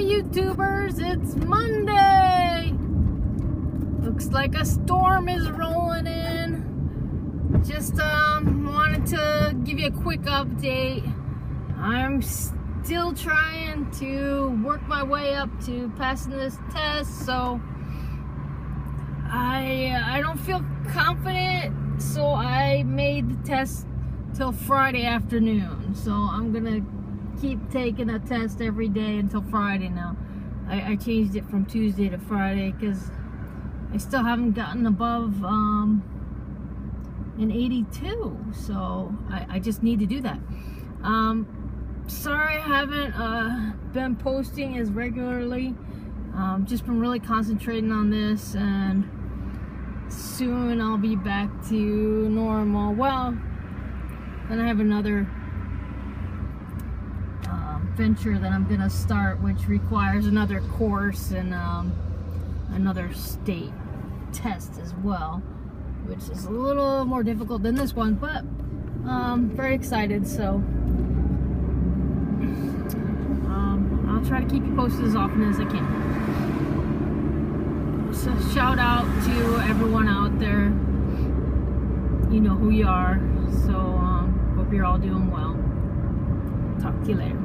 YouTubers, it's Monday. Looks like a storm is rolling in. Just wanted to give you a quick update. I'm still trying to work my way up to passing this test, so I don't feel confident, so I made the test till Friday afternoon. So I'm gonna keep taking a test every day until Friday now. I changed it from Tuesday to Friday because I still haven't gotten above an 82, so I just need to do that. Sorry I haven't been posting as regularly. Just been really concentrating on this, and soon I'll be back to normal. Well, then I have another venture that I'm gonna start, which requires another course and another state test as well, which is a little more difficult than this one, but very excited. So I'll try to keep you posted as often as I can. So shout out to everyone out there. You know who you are. So hope you're all doing well. Talk to you later.